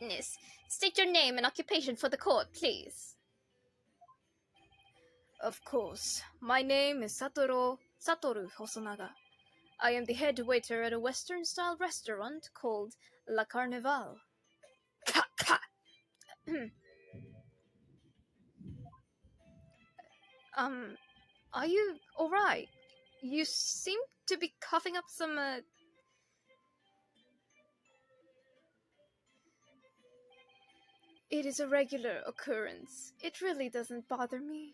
witness. State your name and occupation for the court, please. Of course. My name is Satoru Hosonaga. I am the head waiter at a Western-style restaurant called La Carnival. Are you alright? You seem to be coughing up some, It is a regular occurrence. It really doesn't bother me.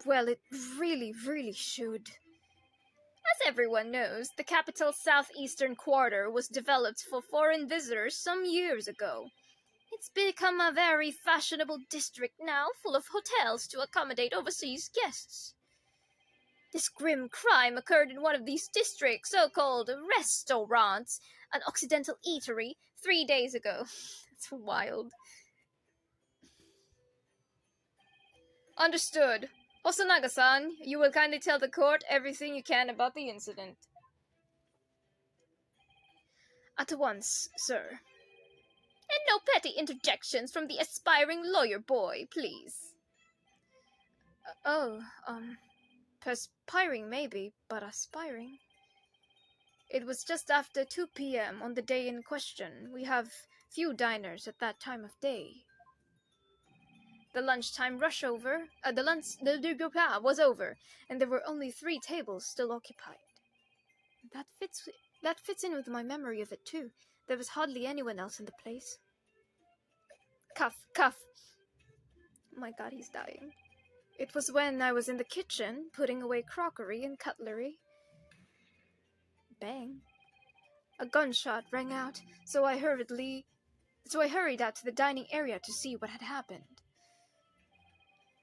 Well, it really, really should. As everyone knows, the capital's southeastern quarter was developed for foreign visitors some years ago. It's become a very fashionable district now, full of hotels to accommodate overseas guests. This grim crime occurred in one of these districts, so-called restaurants, an Occidental eatery, 3 days ago. It's wild. Understood. Hosonaga-san, you will kindly tell the court everything you can about the incident. At once, sir. And no petty interjections from the aspiring lawyer boy, please. Perspiring maybe, but aspiring. It was just after 2 p.m. on the day in question. We have few diners at that time of day. The lunchtime was over, and there were only 3 tables still occupied. That fits in with my memory of it too. There was hardly anyone else in the place. Cough. My God, he's dying. It was when I was in the kitchen, putting away crockery and cutlery. Bang. A gunshot rang out, so I hurried out to the dining area to see what had happened.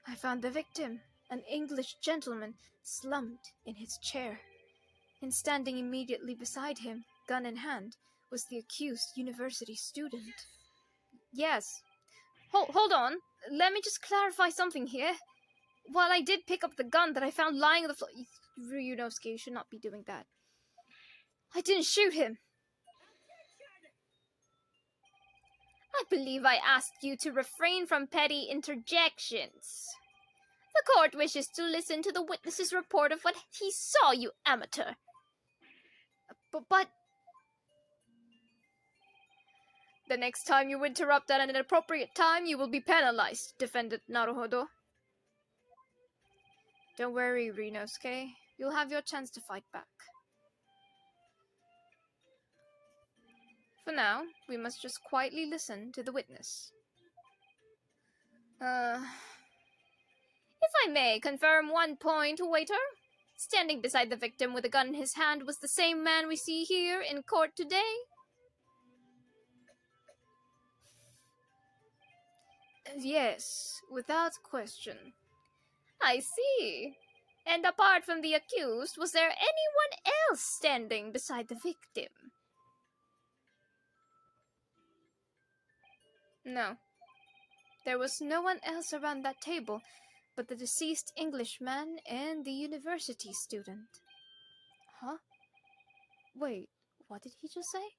I found the victim, an English gentleman, slumped in his chair, and standing immediately beside him, gun in hand, was the accused university student. Yes. Hold on. Let me just clarify something here. While I did pick up the gun that I found lying on the floor... Ryunosuke, you should not be doing that. I didn't shoot him. I believe I asked you to refrain from petty interjections. The court wishes to listen to the witness's report of what he saw, you amateur. But... The next time you interrupt at an inappropriate time, you will be penalized, defended Naruhodo. Don't worry, Ryunosuke. You'll have your chance to fight back. For now, we must just quietly listen to the witness. If I may confirm one point, waiter. Standing beside the victim with a gun in his hand was the same man we see here in court today? Yes, without question. I see. And apart from the accused, was there anyone else standing beside the victim? No. There was no one else around that table but the deceased Englishman and the university student. Huh? Wait, what did he just say?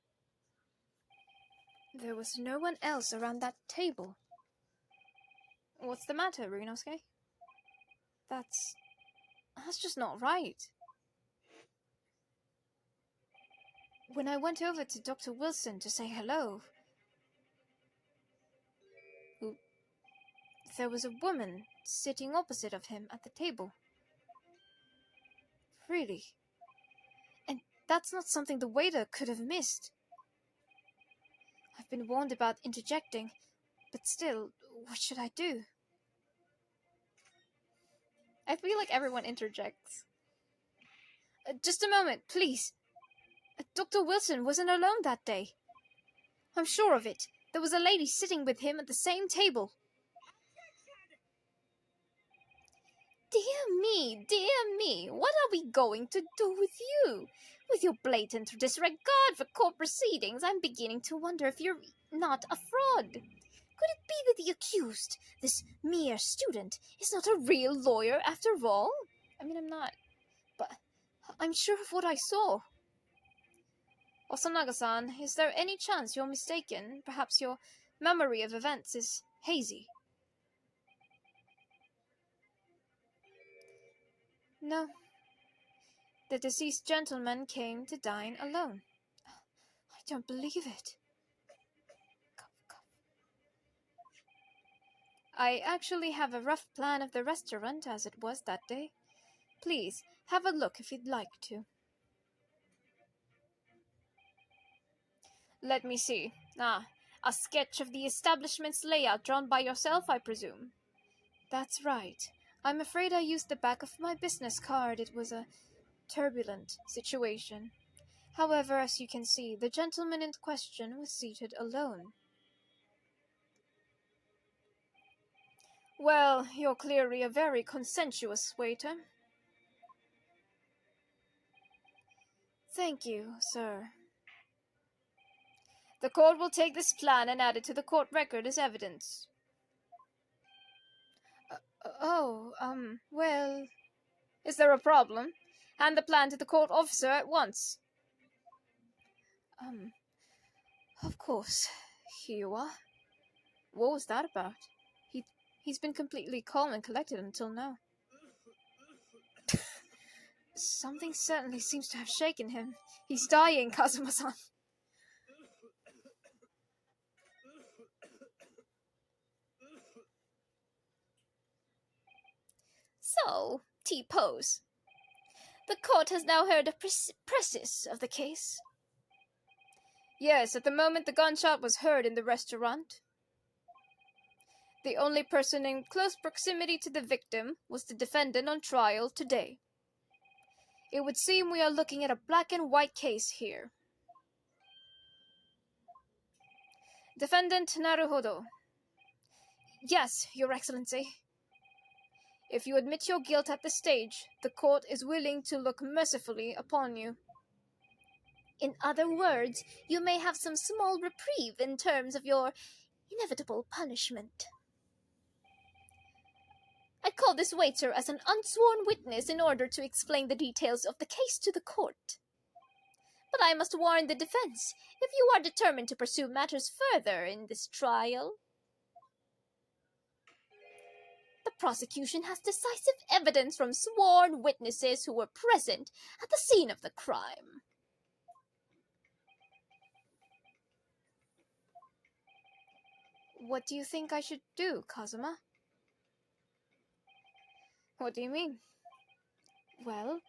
There was no one else around that table. What's the matter, Ryunosuke? That's just not right. When I went over to Dr. Wilson to say hello, there was a woman sitting opposite of him at the table. Really? And that's not something the waiter could have missed. I've been warned about interjecting, but still, what should I do? I feel like everyone interjects. Just a moment, please. Dr. Wilson wasn't alone that day. I'm sure of it. There was a lady sitting with him at the same table. Dear me, what are we going to do with you? With your blatant disregard for court proceedings, I'm beginning to wonder if you're not a fraud. Could it be that the accused, this mere student, is not a real lawyer after all? I mean, I'm not, but I'm sure of what I saw. Osanaga-san, is there any chance you're mistaken? Perhaps your memory of events is hazy. No. The deceased gentleman came to dine alone. I don't believe it. Cough, cough. I actually have a rough plan of the restaurant as it was that day. Please, have a look if you'd like to. Let me see. A sketch of the establishment's layout drawn by yourself, I presume? That's right. I'm afraid I used the back of my business card. It was a turbulent situation. However, as you can see, the gentleman in question was seated alone. Well, you're clearly a very conscientious waiter. Thank you, sir. The court will take this plan and add it to the court record as evidence. Well... Is there a problem? Hand the plan to the court officer at once. Of course. Here you are. What was that about? He's been completely calm and collected until now. Something certainly seems to have shaken him. He's dying, Kazuma-san. So, T-pose. The court has now heard a precis of the case. Yes, at the moment the gunshot was heard in the restaurant. The only person in close proximity to the victim was the defendant on trial today. It would seem we are looking at a black and white case here. Defendant Naruhodo. Yes, Your Excellency. If you admit your guilt at this stage, the court is willing to look mercifully upon you. In other words, you may have some small reprieve in terms of your inevitable punishment. I call this waiter as an unsworn witness in order to explain the details of the case to the court. But I must warn the defense, if you are determined to pursue matters further in this trial, the prosecution has decisive evidence from sworn witnesses who were present at the scene of the crime. What do you think I should do, Kazuma? What do you mean? Well,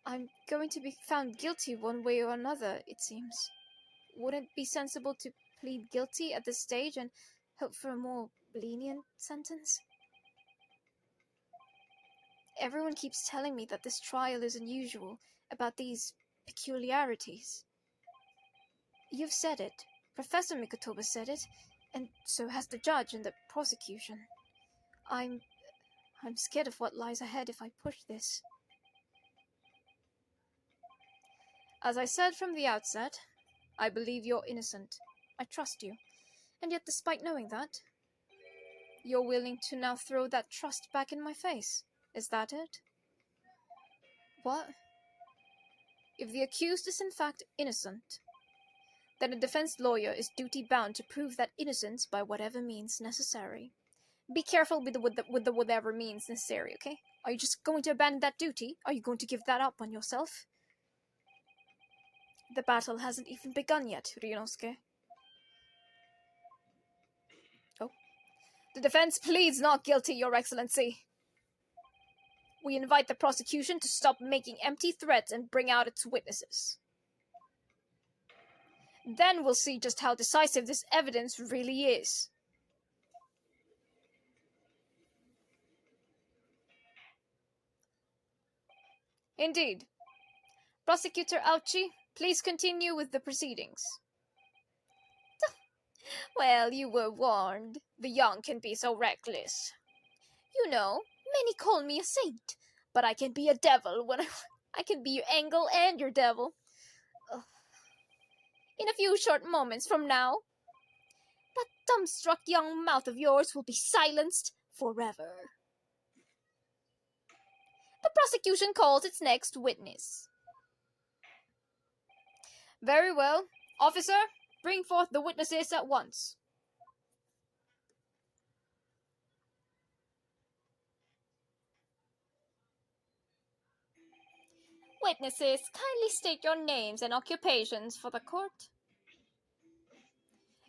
I'm going to be found guilty one way or another, it seems. Wouldn't it be sensible to plead guilty at this stage and hope for a more lenient sentence? Everyone keeps telling me that this trial is unusual, about these peculiarities. You've said it, Professor Mikotoba said it, and so has the judge and the prosecution. I'm scared of what lies ahead if I push this. As I said from the outset, I believe you're innocent. I trust you. And yet, despite knowing that, you're willing to now throw that trust back in my face. Is that it? What? If the accused is in fact innocent, then a defense lawyer is duty-bound to prove that innocence by whatever means necessary. Be careful with the whatever means necessary, okay? Are you just going to abandon that duty? Are you going to give that up on yourself? The battle hasn't even begun yet, Ryunosuke. Oh. The defense pleads not guilty, Your Excellency. We invite the prosecution to stop making empty threats and bring out its witnesses. Then we'll see just how decisive this evidence really is. Indeed. Prosecutor Auchi, please continue with the proceedings. Well, you were warned. The young can be so reckless. You know, many call me a saint, but I can be a devil when I can be your angel and your devil. Ugh. In a few short moments from now, that dumbstruck young mouth of yours will be silenced forever. The prosecution calls its next witness. Very well. Officer, bring forth the witnesses at once. Witnesses, kindly state your names and occupations for the court.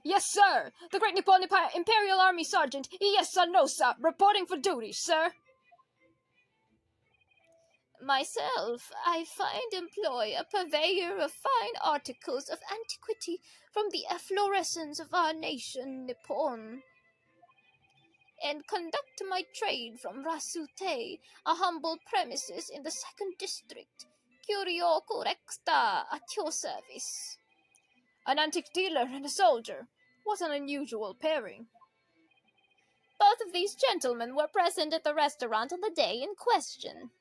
Yes, sir. The Great Nippon Imperial Army Sergeant Ieyasu Nosa, reporting for duty, sir. Myself, I find employ a purveyor of fine articles of antiquity from the efflorescence of our nation, Nippon, and conduct my trade from Rasute, a humble premises in the 2nd District. Curio correcta at your service. An antique dealer and a soldier. What an unusual pairing. Both of these gentlemen were present at the restaurant on the day in question.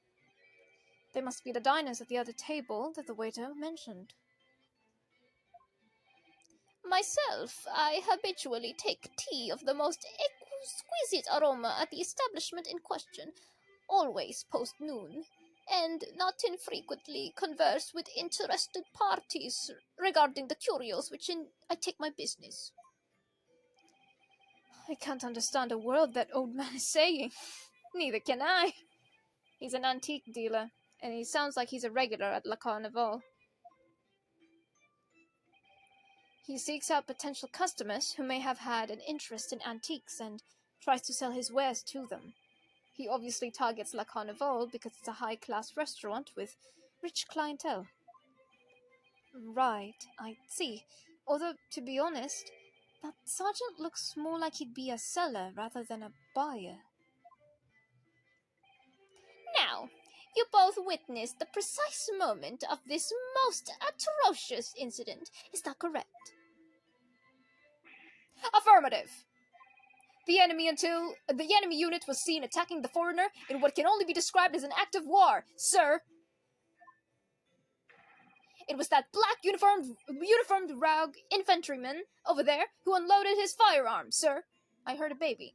They must be the diners at the other table that the waiter mentioned. Myself, I habitually take tea of the most exquisite aroma at the establishment in question, always post-noon, and not infrequently converse with interested parties regarding the curios which I take my business. I can't understand a word that old man is saying. Neither can I. He's an antique dealer, and he sounds like he's a regular at La Carnival. He seeks out potential customers who may have had an interest in antiques and tries to sell his wares to them. He obviously targets La Carnival because it's a high-class restaurant with rich clientele. Right, I see. Although, to be honest, that sergeant looks more like he'd be a seller rather than a buyer. Now, you both witnessed the precise moment of this most atrocious incident. Is that correct? Affirmative! The enemy unit was seen attacking the foreigner in what can only be described as an act of war, sir. It was that black uniformed rogue infantryman over there who unloaded his firearm, sir. I heard a baby.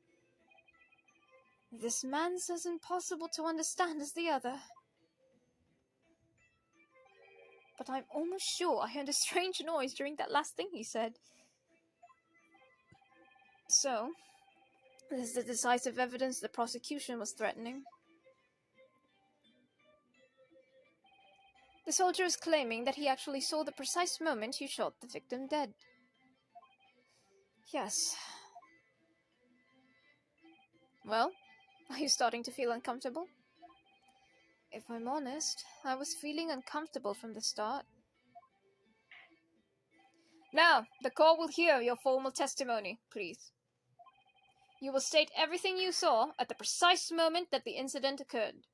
This man's as impossible to understand as the other. But I'm almost sure I heard a strange noise during that last thing he said. So, this is the decisive evidence the prosecution was threatening. The soldier is claiming that he actually saw the precise moment you shot the victim dead. Yes. Well, are you starting to feel uncomfortable? If I'm honest, I was feeling uncomfortable from the start. Now, the court will hear your formal testimony, please. You will state everything you saw at the precise moment that the incident occurred.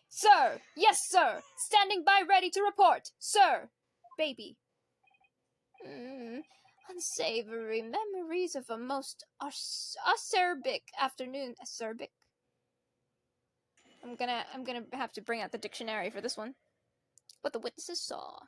Sir! Yes, sir! Standing by ready to report! Sir! Baby. Unsavory memories of a most acerbic afternoon. Acerbic? I'm gonna have to bring out the dictionary for this one. What the witnesses saw.